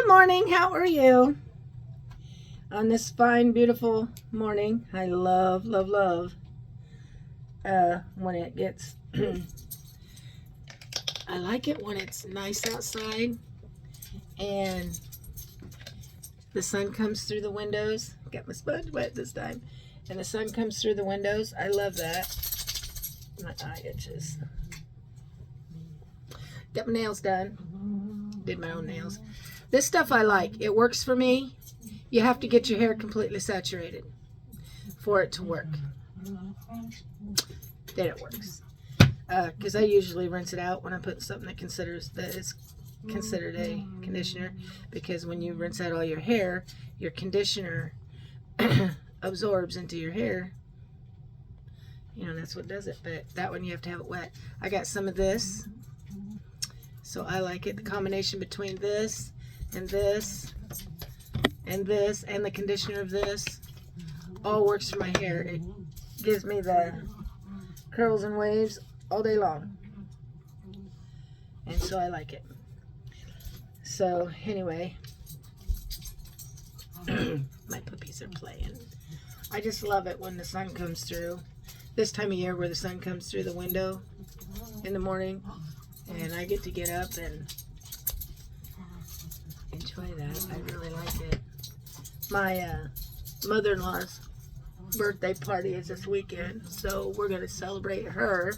morning. How are you? On this fine, beautiful morning. I love when it gets I like it when it's nice outside and the sun comes through the windows. Got my sponge wet this time. And the sun comes through the windows. I love that. My eye itches. Got my nails done. Did my own nails. This stuff I like. It works for me. You have to get your hair completely saturated for it to work. Then it works. Because I usually rinse it out when I put something that is considered a conditioner. Because when you rinse out all your hair, your conditioner absorbs into your hair. You know, that's what does it. But that one you have to have it wet. I got some of this. So I like it. The combination between this and this and this and the conditioner of this all works for my hair. It gives me the curls and waves all day long. And so I like it. So anyway, my puppies are playing. I just love it when the sun comes through. This time of year where the sun comes through the window in the morning and I get to get up and enjoy that. I really like it. My mother-in-law's birthday party is this weekend, so we're going to celebrate her.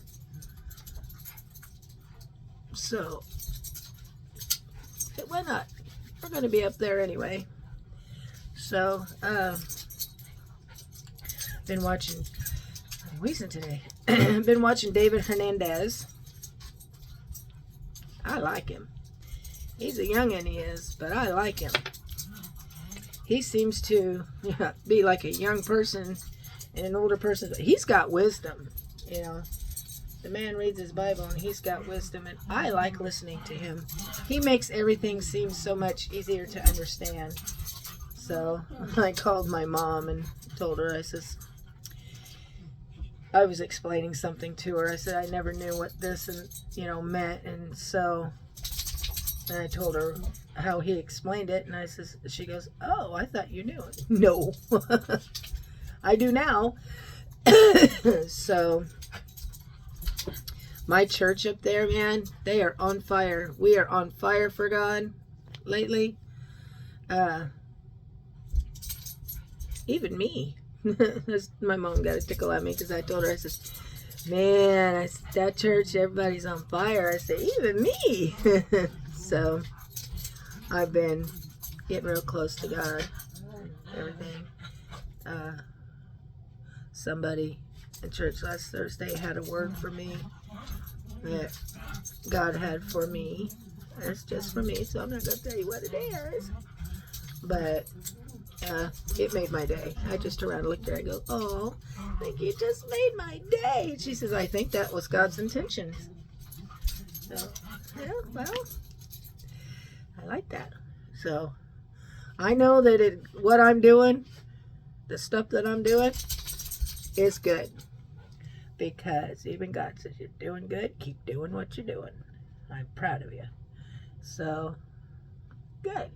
So, why not? We're going to be up there anyway. So, been watching, I'm wheezing today. Been watching David Hernandez. I like him. He's a youngin', he is, but I like him. He seems to be like a young person and an older person. He's got wisdom, you know. The man reads his Bible and he's got wisdom, and I like listening to him. He makes everything seem so much easier to understand. So I called my mom and told her, I was explaining something to her. I said I never knew what this meant, and so I told her how he explained it, and she goes, "Oh, I thought you knew it." No, I do now. So my church up there, man, they are on fire. We are on fire for God lately. Even me. My mom got a tickle at me because I told her, I said, man, that church, everybody's on fire. I said, even me. So I've been getting real close to God and everything. Somebody in church last Thursday had a word for me that God had for me. It's just for me, so I'm not going to tell you what it is. But it made my day. I just turned around and looked at her. I go, "Oh, I think you just made my day." She says, "I think that was God's intentions." So, yeah, well, I like that. So, I know that what I'm doing, the stuff that I'm doing, is good. Because even God says, you're doing good. Keep doing what you're doing. I'm proud of you. So, good.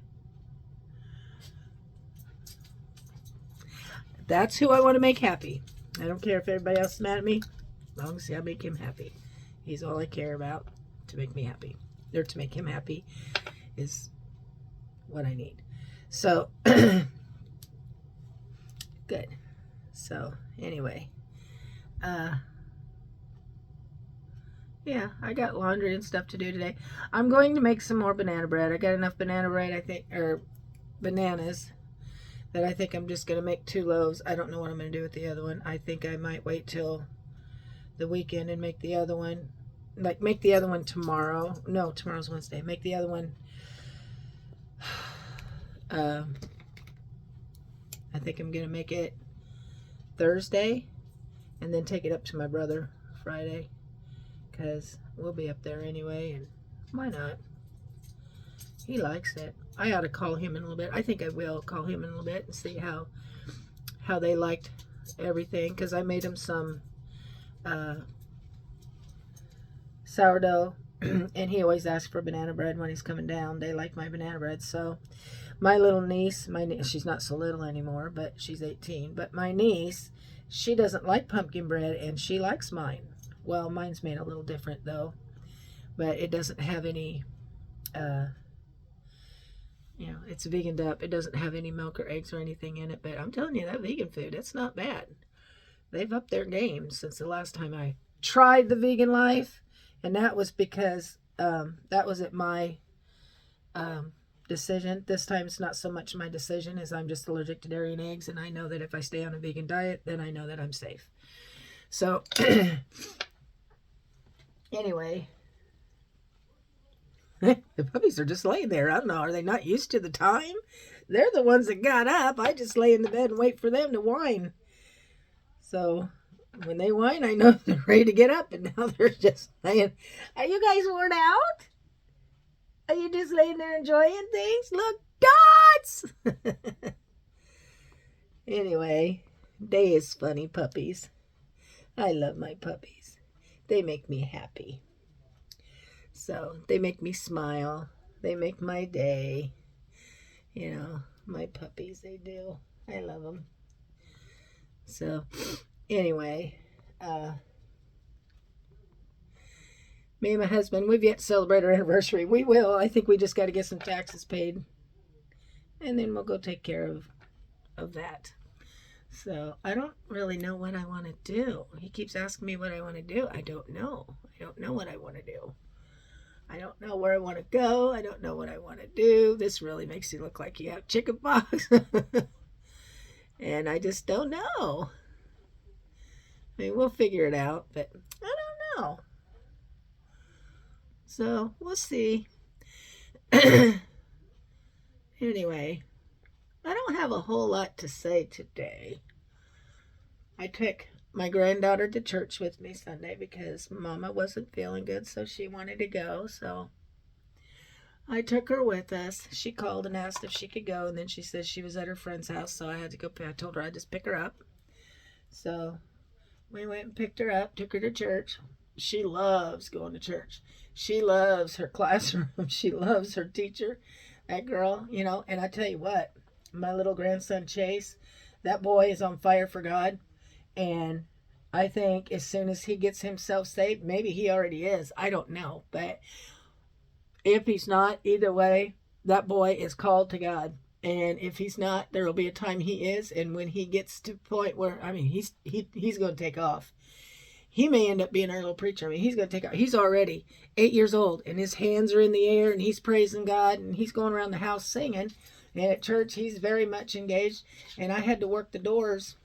That's who I want to make happy. I don't care if everybody else is mad at me. As long as I make him happy. He's all I care about, to make me happy. Or to make him happy is what I need. So, good. So, anyway. Yeah, I got laundry and stuff to do today. I'm going to make some more banana bread. I got enough banana bread, I think, or bananas, that I think I'm just going to make 2 loaves. I don't know what I'm going to do with the other one. I think I might wait till the weekend and make the other one. Like, make the other one tomorrow. No, tomorrow's Wednesday. Make the other one. I think I'm going to make it Thursday and then take it up to my brother Friday. Because we'll be up there anyway, and why not? He likes it. I ought to call him in a little bit. I think I will call him in a little bit and see how they liked everything. Because I made him some sourdough And he always asks for banana bread when he's coming down. They like my banana bread. So my little niece, she's not so little anymore, but she's 18. But my niece, she doesn't like pumpkin bread, and she likes mine. Well, mine's made a little different, though. But it doesn't have any, it's veganed up. It doesn't have any milk or eggs or anything in it. But I'm telling you, that vegan food, it's not bad. They've upped their game since the last time I tried the vegan life. And that was because that was at my decision. This time it's not so much my decision as I'm just allergic to dairy and eggs. And I know that if I stay on a vegan diet, then I know that I'm safe. So anyway, the puppies are just laying there. I don't know. Are they not used to the time? They're the ones that got up. I just lay in the bed and wait for them to whine. So when they whine, I know they're ready to get up. And now they're just laying. Are you guys worn out? Are you just laying there enjoying things? Look, dots! Anyway, they is funny puppies. I love my puppies. They make me happy. So they make me smile. They make my day. My puppies, they do. I love them. So anyway, me and my husband, we've yet to celebrate our anniversary. We will. I think we just got to get some taxes paid. And then we'll go take care of that. So I don't really know what I want to do. He keeps asking me what I want to do. I don't know. I don't know what I want to do. I don't know where I want to go. I don't know what I want to do. This really makes you look like you have chicken pox. And I just don't know. I mean, we'll figure it out, but I don't know. So we'll see. Anyway, I don't have a whole lot to say today. I took my granddaughter to church with me Sunday because Mama wasn't feeling good, so she wanted to go. So I took her with us. She called and asked if she could go, and then she said she was at her friend's house, so I had to go. I told her I'd just pick her up. So we went and picked her up, took her to church. She loves going to church. She loves her classroom. She loves her teacher. That girl, and I tell you what, my little grandson Chase, that boy is on fire for God. And I think as soon as he gets himself saved, maybe he already is. I don't know. But if he's not, either way, that boy is called to God. And if he's not, there will be a time he is. And when he gets to the point where, he's going to take off. He may end up being our little preacher. He's going to take off. He's already 8 years old, and his hands are in the air, and he's praising God, and he's going around the house singing. And at church, he's very much engaged. And I had to work the doors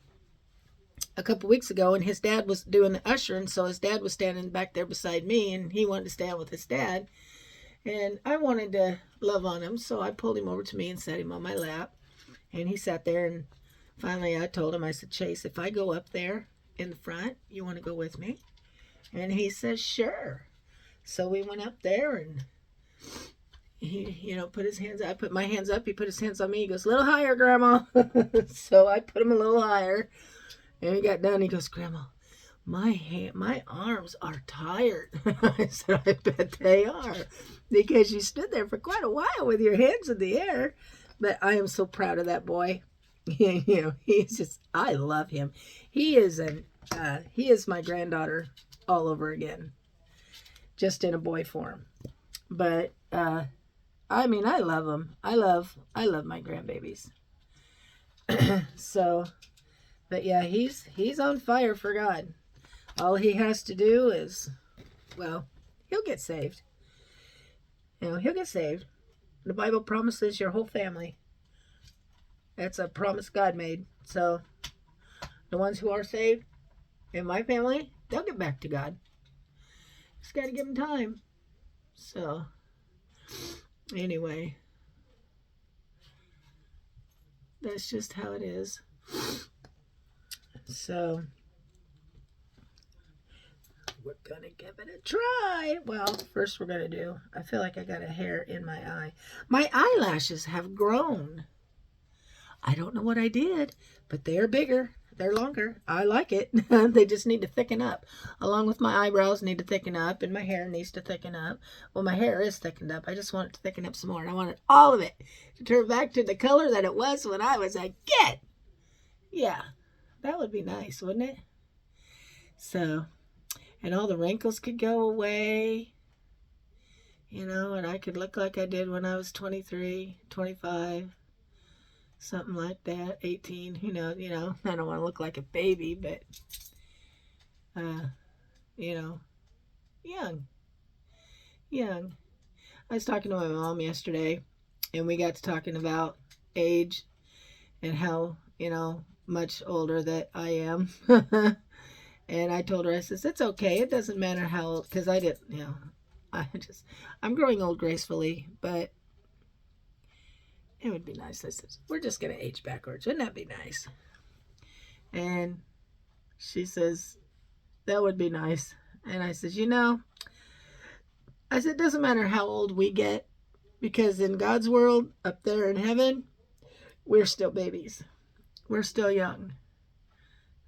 a couple weeks ago, and his dad was doing the ushering, so his dad was standing back there beside me, and he wanted to stand with his dad. And I wanted to love on him, so I pulled him over to me and set him on my lap. And he sat there, and finally I told him, I said, Chase, if I go up there in the front, you want to go with me? And he says, sure. So we went up there, and he, put his hands up. I put my hands up. He put his hands on me. He goes, a little higher, Grandma. So I put him a little higher. And he got done. He goes, Grandma, my arms are tired. I said, I bet they are, because you stood there for quite a while with your hands in the air. But I am so proud of that boy. He's just, I love him. He is my granddaughter all over again, just in a boy form. But I love him. I love my grandbabies. So. But yeah, he's on fire for God. All he has to do is, he'll get saved. He'll get saved. The Bible promises your whole family. That's a promise God made. So the ones who are saved in my family, they'll get back to God. Just got to give them time. So anyway, that's just how it is. So we're going to give it a try. Well, first we're going to do, I feel like I got a hair in my eye. My eyelashes have grown. I don't know what I did, but they are bigger. they're longer. I like it. They just need to thicken up. Along with my eyebrows need to thicken up, and my hair needs to thicken up. Well, my hair is thickened up. I just want it to thicken up some more, and I want all of it to turn back to the color that it was when I was a kid. Yeah, that would be nice, wouldn't it? So, and all the wrinkles could go away, and I could look like I did when I was 23, 25, something like that, 18, I don't want to look like a baby, but, young. I was talking to my mom yesterday, and we got to talking about age and how, much older that I am. And I told her, I says, it's okay. It doesn't matter how old, because I didn't, I'm growing old gracefully, but it would be nice. I said, we're just going to age backwards. Wouldn't that be nice? And she says, that would be nice. And I says, I said, it doesn't matter how old we get, because in God's world, up there in heaven, we're still babies. We're still young.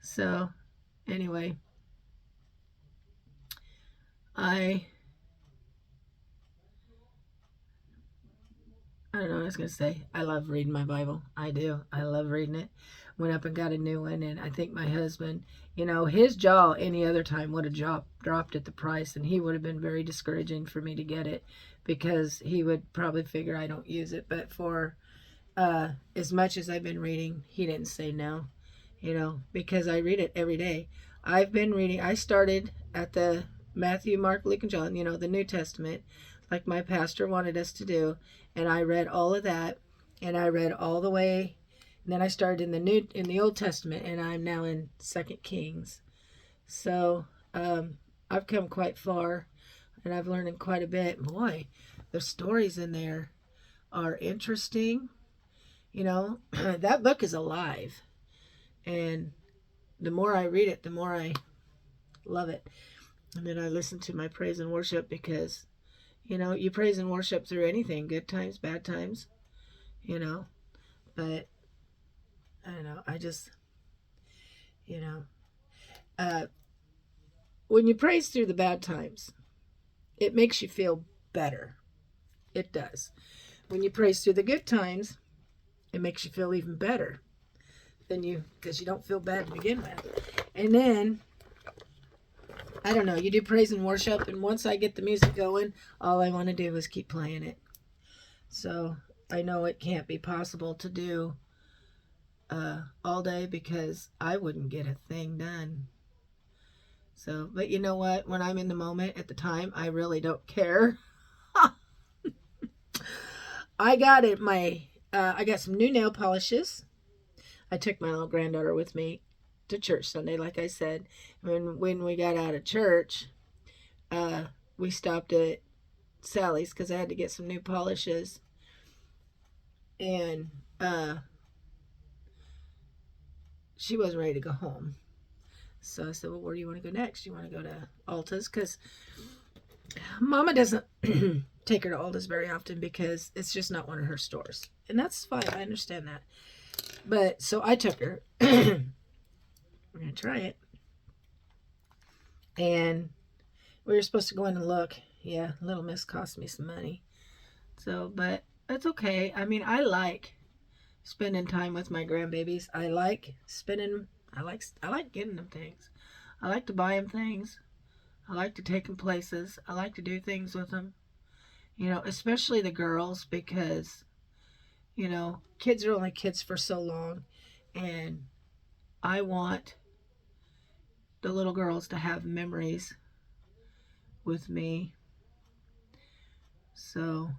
So, anyway, I don't know what I was going to say. I love reading my Bible. I do. I love reading it. Went up and got a new one, and I think my husband, his jaw any other time would have dropped at the price, and he would have been very discouraging for me to get it, because he would probably figure I don't use it. But for as much as I've been reading, he didn't say no, because I read it every day. I've been reading. I started at the Matthew, Mark, Luke, and John, the New Testament, like my pastor wanted us to do. And I read all of that, and I read all the way. And then I started in the Old Testament, and I'm now in 2 Kings. So I've come quite far, and I've learned quite a bit. Boy, the stories in there are interesting. That book is alive. And the more I read it, the more I love it. And then I listen to my praise and worship, because, you praise and worship through anything, good times, bad times, but I don't know. I just, when you praise through the bad times, it makes you feel better. It does. When you praise through the good times, it makes you feel even better because you don't feel bad to begin with. And then, I don't know, you do praise and worship, and once I get the music going, all I want to do is keep playing it. So I know it can't be possible to do all day, because I wouldn't get a thing done. So, but you know what? When I'm in the moment at the time, I really don't care. I got I got some new nail polishes. I took my little granddaughter with me to church Sunday, like I said. When we got out of church, we stopped at Sally's because I had to get some new polishes. And she wasn't ready to go home. So I said, well, where do you want to go next? You want to go to Alta's? Because Mama doesn't take her to Alta's very often, because it's just not one of her stores. And that's fine. I understand that. But so I took her. We're going to try it. And we were supposed to go in and look. Yeah, Little Miss cost me some money. So, but that's okay. I mean, I like spending time with my grandbabies. I like getting them things. I like to buy them things. I like to take them places. I like to do things with them. Especially the girls, because, kids are only kids for so long. And I want the little girls to have memories with me. So,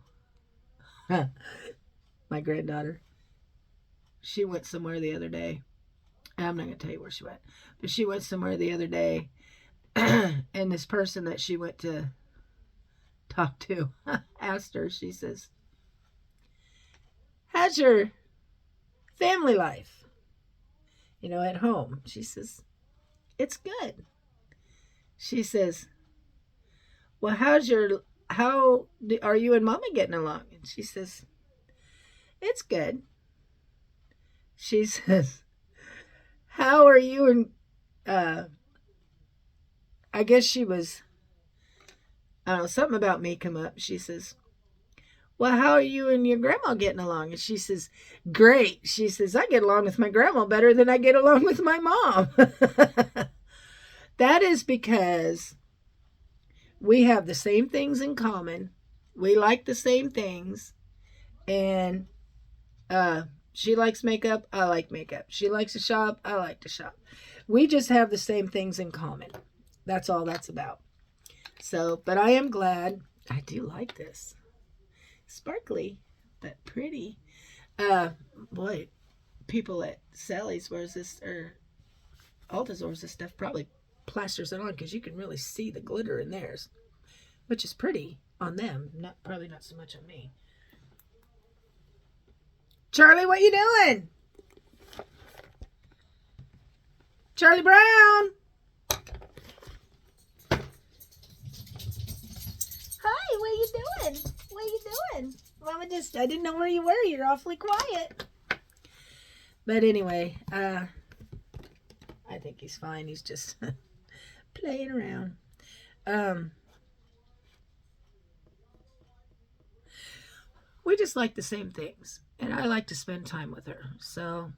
my granddaughter, she went somewhere the other day. I'm not going to tell you where she went, but she went somewhere the other day, and this person that she went to talk to asked her, she says, how's your family life? At home. She says, it's good. She says, well, how are you and Mama getting along? And she says, it's good. She says, how are you? And I guess she was, I don't know, something about me come up. She says, well, how are you and your grandma getting along? And she says, great. She says, I get along with my grandma better than I get along with my mom. That is because we have the same things in common. We like the same things. And she likes makeup. I like makeup. She likes to shop. I like to shop. We just have the same things in common. That's all that's about. So, but I am glad. I do like this. Sparkly, but pretty. Boy, people at Sally's wears this, or Alta's wears this stuff, probably plasters it on because you can really see the glitter in theirs, which is pretty on them. Probably not so much on me. Charlie, what you doing? Charlie Brown. Hi, what you doing? What you doing? Mama I didn't know where you were. You're awfully quiet. But anyway, I think he's fine. He's just playing around. We just like the same things. And I like to spend time with her. So,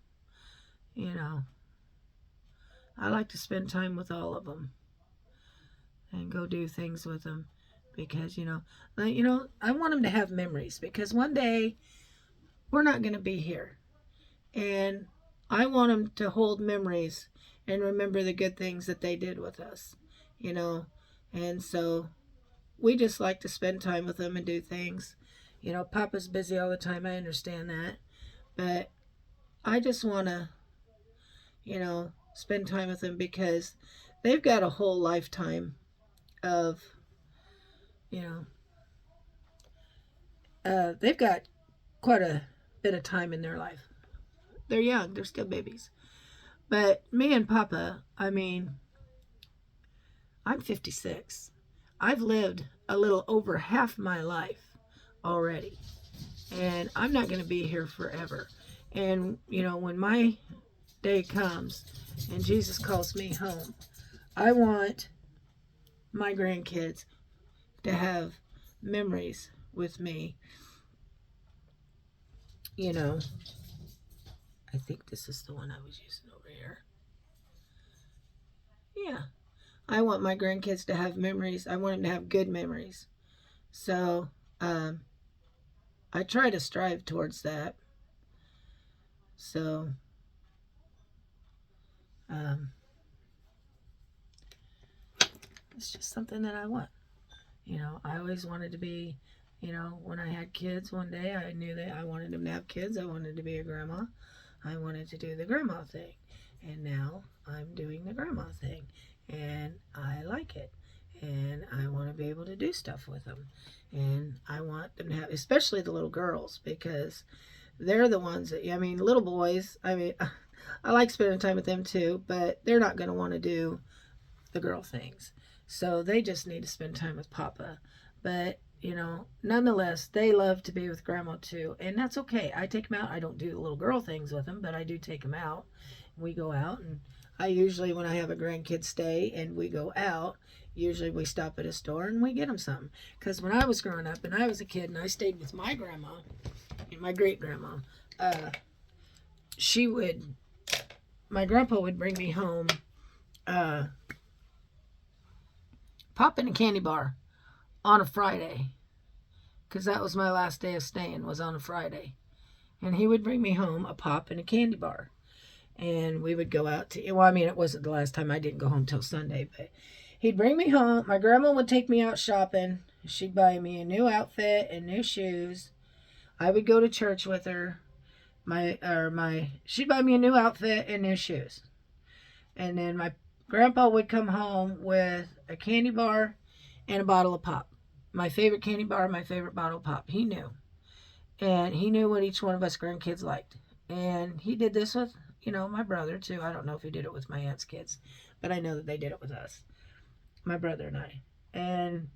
I like to spend time with all of them. And go do things with them. Because, I want them to have memories. Because one day, we're not going to be here. And I want them to hold memories and remember the good things that they did with us, And so we just like to spend time with them and do things. Papa's busy all the time. I understand that. But I just want to, spend time with them because they've got a whole lifetime of, they've got quite a bit of time in their life. They're young. They're still babies. But me and Papa, I'm 56. I've lived a little over half my life already. And I'm not going to be here forever. And, when my day comes and Jesus calls me home, I want my grandkids to have memories with me. I think this is the one I was using over here. Yeah. I want my grandkids to have memories. I want them to have good memories. So, I try to strive towards that. So, it's just something that I want. I always wanted to be, when I had kids one day, I knew that I wanted them to have kids. I wanted to be a grandma. I wanted to do the grandma thing. And now I'm doing the grandma thing. And I like it. And I want to be able to do stuff with them. And I want them to have, especially the little girls, because they're the ones that, little boys, I like spending time with them too, but they're not going to want to do the girl things. So they just need to spend time with Papa. But, nonetheless, they love to be with Grandma too. And that's okay. I take them out. I don't do the little girl things with them, but I do take them out. We go out, and I usually, when I have a grandkid stay and we go out, usually we stop at a store and we get them something. Because when I was growing up and I was a kid and I stayed with my grandma and my great grandma, my grandpa would bring me home pop in a candy bar on a Friday, because that was my last day of staying, was on a Friday. And he would bring me home a pop and a candy bar. And we would go out to, it wasn't the last time. I didn't go home till Sunday, but he'd bring me home. My grandma would take me out shopping. She'd buy me a new outfit and new shoes. I would go to church with her. She'd buy me a new outfit and new shoes. And then my grandpa would come home with a candy bar and a bottle of pop. My favorite candy bar, my favorite bottle of pop. He knew. And he knew what each one of us grandkids liked. And he did this with, my brother too. I don't know if he did it with my aunt's kids, but I know that they did it with us. My brother and I. And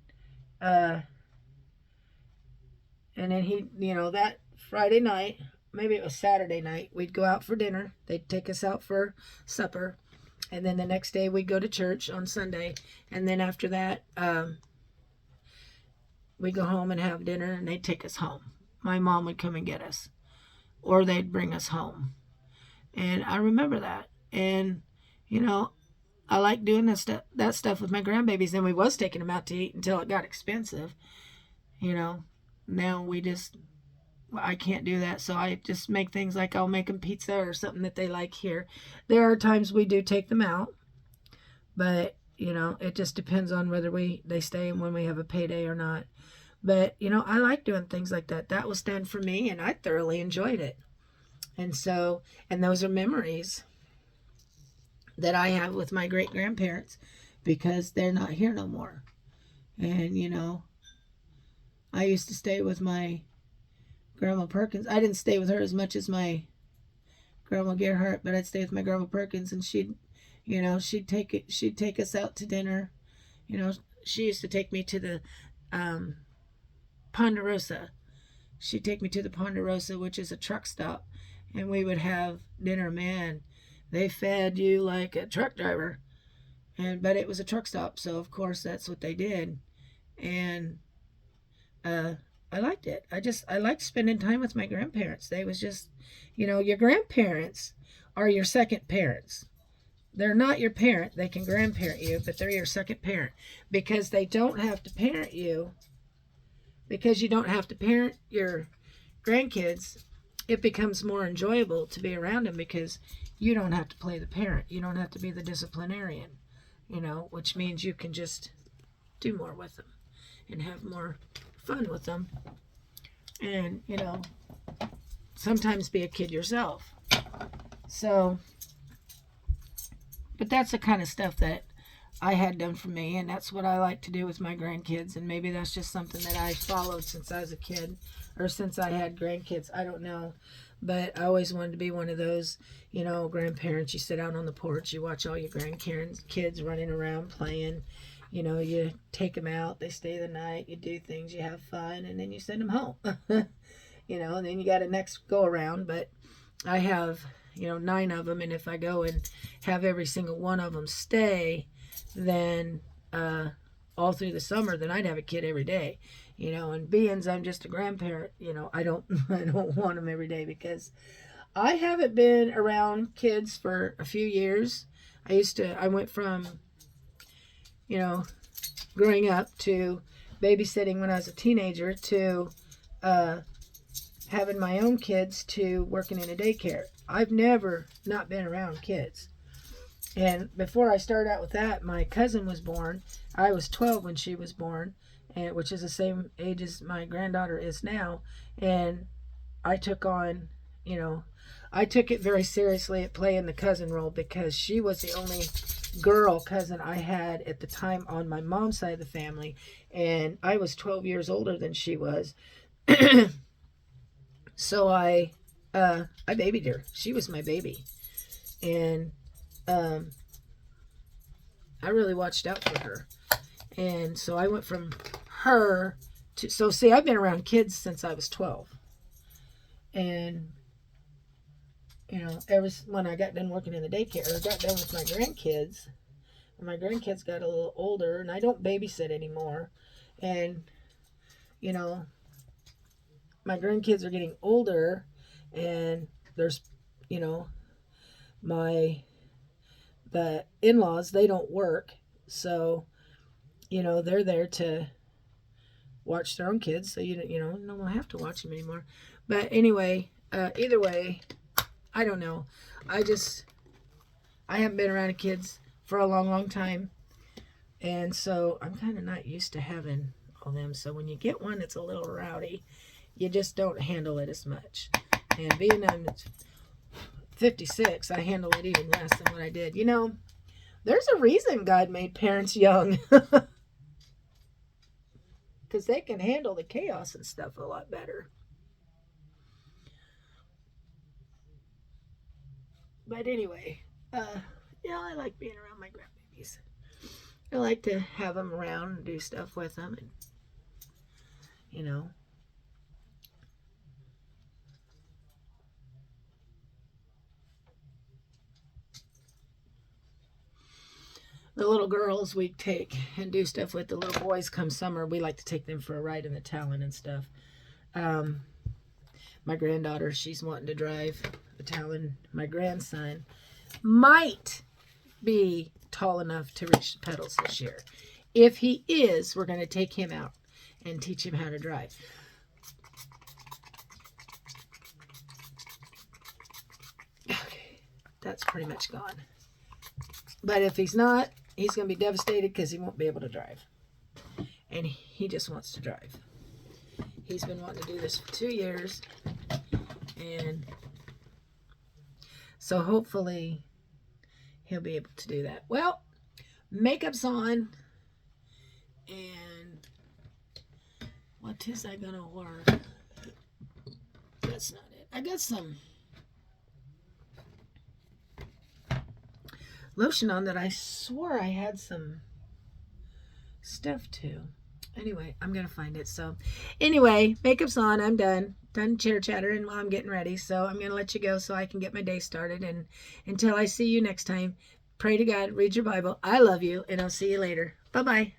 then he, that Friday night, maybe it was Saturday night, we'd go out for dinner. They'd take us out for supper. And then the next day we'd go to church on Sunday. And then after that, we'd go home and have dinner, and they'd take us home. My mom would come and get us, or they'd bring us home. And I remember that. And, you know, I like doing that stuff with my grandbabies. And we was taking them out to eat until it got expensive. You know, now I can't do that. So I just make things like I'll make them pizza or something that they like here. There are times we do take them out. But, you know, it just depends on whether they stay when we have a payday or not. But, you know, I like doing things like that. That was done for me, and I thoroughly enjoyed it. And so, and those are memories that I have with my great-grandparents because they're not here no more. And, you know, I used to stay with my Grandma Perkins. I didn't stay with her as much as my Grandma Gerhardt, but I'd stay with my Grandma Perkins, and she'd take us out to dinner. You know, she used to take me to the Ponderosa. She'd take me to the Ponderosa, which is a truck stop, and we would have dinner. Man, they fed you like a truck driver, but it was a truck stop, so of course that's what they did. And I liked it. I liked spending time with my grandparents. They was just, you know, your grandparents are your second parents. They're not your parent. They can grandparent you, but they're your second parent because they don't have to parent you. Because you don't have to parent your grandkids, it becomes more enjoyable to be around them because you don't have to play the parent. You don't have to be the disciplinarian, you know, which means you can just do more with them and have more fun with them. And, you know, sometimes be a kid yourself. So, but that's the kind of stuff that I had done for me, and that's what I like to do with my grandkids. And maybe that's just something that I followed since I was a kid, or since I had grandkids. I don't know, but I always wanted to be one of those, you know, grandparents. You sit out on the porch, you watch all your grandkids running around playing. You know, you take them out, they stay the night, you do things, you have fun, and then you send them home. You know, and then you got a next go around. But I have, you know, 9 of them, and if I go and have every single one of them stay, then all through the summer, then I'd have a kid every day, you know. And being I'm just a grandparent, you know, I don't want them every day because I haven't been around kids for a few years. I went from, you know, growing up to babysitting when I was a teenager to having my own kids to working in a daycare. I've never not been around kids. And before I started out with that, my cousin was born. I was 12 when she was born, which is the same age as my granddaughter is now. And I took on, you know, I took it very seriously at playing the cousin role because she was the only girl cousin I had at the time on my mom's side of the family. And I was 12 years older than she was. So I babied her. She was my baby. And I really watched out for her. And so I went from her to, so see, I've been around kids since I was 12. And, you know, when I got done working in the daycare, or got done with my grandkids, and my grandkids got a little older, and I don't babysit anymore. And, you know, my grandkids are getting older, and there's, you know, the in-laws, they don't work, so, you know, they're there to watch their own kids, so you don't have to watch them anymore. But anyway, either way, I don't know. I haven't been around kids for a long time, and so I'm kind of not used to having all them. So when you get one that's a little rowdy, you just don't handle it as much. And being I'm 56, I handle it even less than what I did. You know, there's a reason God made parents young. Because they can handle the chaos and stuff a lot better. But anyway, yeah, I like being around my grandbabies. I like to have them around and do stuff with them. And, you know, The little girls we take and do stuff with. The little boys come summer, we like to take them for a ride in the Talon and stuff. My granddaughter, she's wanting to drive the Talon. My grandson might be tall enough to reach the pedals this year. If he is, we're going to take him out and teach him how to drive. Okay, that's pretty much gone. But if he's not, he's going to be devastated because he won't be able to drive. And he just wants to drive. He's been wanting to do this for 2 years. And so hopefully he'll be able to do that. Well, makeup's on. And what is I going to wear? That's not it. I got some lotion on that I swore I had some stuff to. Anyway, I'm going to find it. So anyway, makeup's on. I'm done. Done chitter chattering while I'm getting ready. So I'm going to let you go so I can get my day started. And until I see you next time, pray to God, read your Bible. I love you, and I'll see you later. Bye-bye.